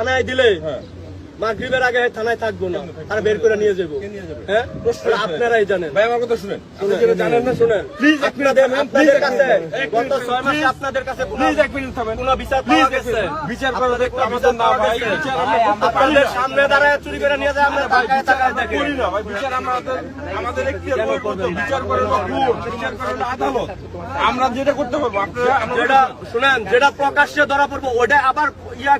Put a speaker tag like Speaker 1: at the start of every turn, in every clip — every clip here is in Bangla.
Speaker 1: থানায় দিলে মাগরিবের আগে থানায় থাকবো না, তারা বের করে নিয়ে যাবো। হ্যাঁ, আপনারাই জানেন।
Speaker 2: ভাই আমার কথা শুনেন,
Speaker 1: জানেন না, শুনেন প্লিজ। আপনাদের কাছে গত 6 মাসে আপনাদের কাছে
Speaker 2: প্লিজ এক মিনিট থামেন।
Speaker 1: কোনো বিচার পাওয়া গেছে?
Speaker 2: বিচার করে দেখতে আমাদের না ভাই, বিচার আমরা করতে পারি
Speaker 1: আপনাদের সামনে দাঁড়ায় চুরি করে নিয়ে যায়, আমরা তাকায় তাকায় দেখি
Speaker 2: করি না ভাই। বিচার আমাদের এখতিয়ার করতে, বিচার করে কোর্ট, বিচার করে আদালত, আমরা যেটা করতে পারবো। আপনারা
Speaker 1: যেটা শুনেন, যেটা প্রকাশ্যে ধরা পড়বো ওটা আবার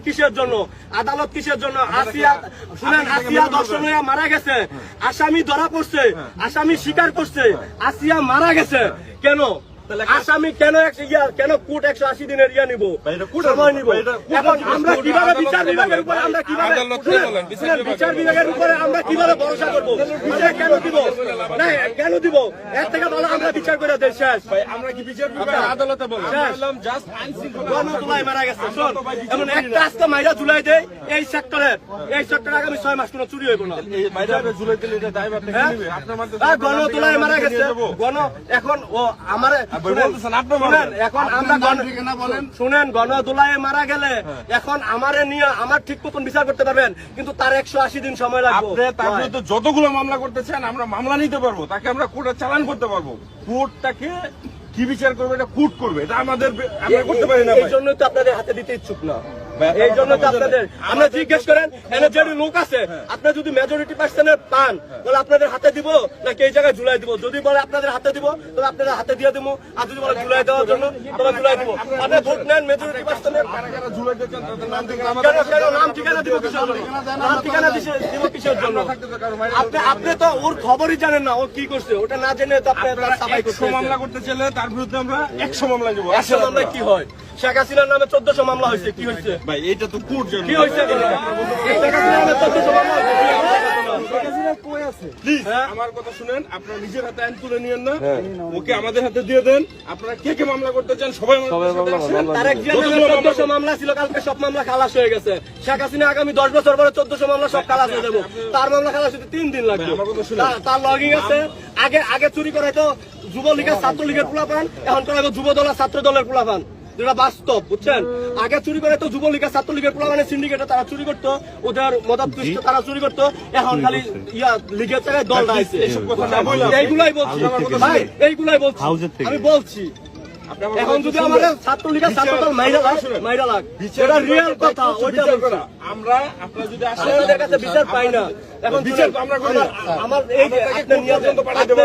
Speaker 1: কিসের জন্য, আদালত কিসের জন্য? আসিয়া শুনেন, আসিয়া ধর্ষণ হয়ে মারা গেছে, আসামি ধরা পড়ছে, আসামি স্বীকার করছে, আসিয়া মারা গেছে। কেন আসামি কেন কেন কোর্ট 180 দিনের নিব, সময় নিব? এখন আমরা কিভাবে বিচার বিভাগের উপরে আমরা কিভাবে বিচার বিভাগের উপরে আমরা কিভাবে ভরসা করবো? বিচার কেন দিব না, কেন দিব? এর থেকে ভালো আমরা বিচার করে দেই। শেষ
Speaker 2: আমরা কি বিচার বিভাগ আদালতে বললাম জাস্ট আইনশৃঙ্খলা
Speaker 1: গণতুলাই মারা গেছে। এমন একটা আজকে মাইরা জুলাই দেয় এই সেক্টরে আগামী 6 মাস কোনো চুরি হইব না।
Speaker 2: জুলাই দিলে এটা দায়ভার থেকে নেবে আপনার মাঝে।
Speaker 1: গণতুলাই মারা গেছে এখন ও আমার এখন আমরা শুনেন, গণদোলায় মারা গেলে এখন আমারে নিয়ে আমার ঠিক মতন বিচার করতে পারবেন, কিন্তু তার 180 দিন সময় লাগবে।
Speaker 2: তার বিরুদ্ধে যতগুলো মামলা করতে চান আমরা মামলা নিতে পারবো, তাকে আমরা কোর্টে চালান করতে পারবো। কোর্টটাকে কি বিচার করবে এটা কোর্ট করবে, এটা আমাদের আমরা করতে পারি না।
Speaker 1: এই জন্যই তো আপনাদের হাতে দিতে ইচ্ছুক না, এই জন্য তো আপনাদের আমরা জিজ্ঞেস করেন এনে যে লোক আছে, আপনার যদি মেজরিটি পার্সেন্টের পান তাহলে আপনাদের হাতে দিব নাকি এই জায়গায় ঝুলাই দিব? যদি বলে আপনাদের হাতে দিব তাহলে আপনাদের হাতে দিয়ে দেবো, আর যদি বলে ঝুলাই দেওয়ার জন্য তাহলে ঝুলাই দিব। আপনি ভোট নেন মেজরিটি পার্সেন্টের, নাম ঠিকানা দিব কিসের জন্য? নাম ঠিকানা দিব কিসের জন্য? আপনি তো ওর খবরই জানেন না ও কি করছে, ওটা না জেনে তো আপনি সাফাই করতে
Speaker 2: মামলা করতে চাইলে তার বিরুদ্ধে আমরা 100 মামলা দেবো।
Speaker 1: 100 মামলায় কি হয়? শেখ হাসিনার নামে 1400 মামলা হয়েছে, কি হয়েছে
Speaker 2: ভাই? এটা তো কোর্ট জানে
Speaker 1: কি হয়েছে।
Speaker 2: আমার কথা শুনেন, আপনারা নিজের হাতে আইন তুলে নিয়েন না, ওকে আমাদের হাতে দিয়ে দেন। আপনারা কে কে মামলা করতে চান সবাই
Speaker 1: তারেক জিয়ার নামে 1400 মামলা ছিল, কালকে সব মামলা খালাস হয়ে গেছে। শেখ হাসিনা আগামী 10 বছর পরে 1400 মামলা সব খালাস হয়ে যাবে, তার মামলা খালাস হতে 3 দিন লাগবে। তার লগিং আছে। আগে চুরি করে তো যুবলীগের ছাত্রলীগের পোলাপান, এখন করে যুব দল আর ছাত্র দলের পোলাপান, যেটা বাস্তব, বুঝছেন? আগে চুরি করে তো যুবলীগের ছাত্রলীগের পোলাপানের সিন্ডিকেটে তারা চুরি করতো, ওদের মদত তারা চুরি করতো, এখন খালি লিগের জায়গায় দল আছে। এইগুলাই বলছি ভাই, এইগুলাই বলছি, আমি বলছি। এখন যদি আমাদের ছাত্রলীগের ছাত্রদল মাইরা লাগ, যেটা রিয়েল কথা ওইটা বলছি।
Speaker 2: আমরা আপনারা যদি
Speaker 1: আপনাদের কাছে বিচার পাই না, এখন বিচার আমরা করি। আমার এই যে আপনি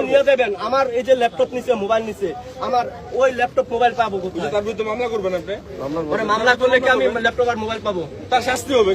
Speaker 1: নিয়ে যাবেন, আমার এই যে ল্যাপটপ নিছে, মোবাইল নিছে, আমার ওই ল্যাপটপ মোবাইল পাবো কোথায়?
Speaker 2: তার বিরুদ্ধে মামলা করবেন আপনি?
Speaker 1: মামলা করলে কি আমি ল্যাপটপ আর মোবাইল পাবো?
Speaker 2: তার শাস্তি হবে।